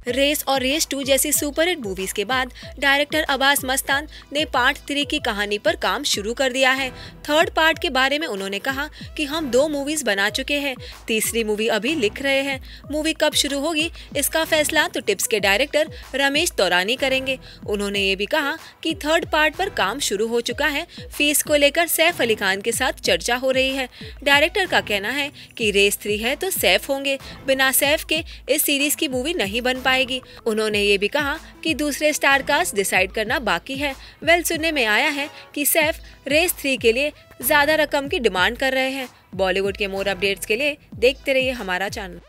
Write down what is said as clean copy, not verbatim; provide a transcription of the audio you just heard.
Race और race 2 जैसी superhit movies के बाद डायरेक्टर अब्बास मस्तान ने पार्ट 3 की कहानी पर काम शुरू कर दिया है। थर्ड पार्ट के बारे में उन्होंने कहा कि हम 2 मूवीज बना चुके हैं, तीसरी मूवी अभी लिख रहे हैं। मूवी कब शुरू होगी इसका फैसला तो टिप्स के डायरेक्टर रमेश तौरानी करेंगे। उन्होंने ये भी कहा कि थर्ड पार्ट पर काम शुरू हो चुका है। फीस को लेकर सैफ अली खान के साथ चर्चा हो रही है। डायरेक्टर का कहना है कि रेस 3 है तो सैफ होंगे, बिना सैफ के इस सीरीज की मूवी नहीं बन पाएगी। उन्होंने ये भी कहा कि दूसरे स्टार कास्ट डिसाइड करना बाकी है। सुनने में आया है कि सैफ रेस 3 के लिए ज्यादा रकम की डिमांड कर रहे हैं। बॉलीवुड के मोर अपडेट्स के लिए देखते रहिए हमारा चैनल।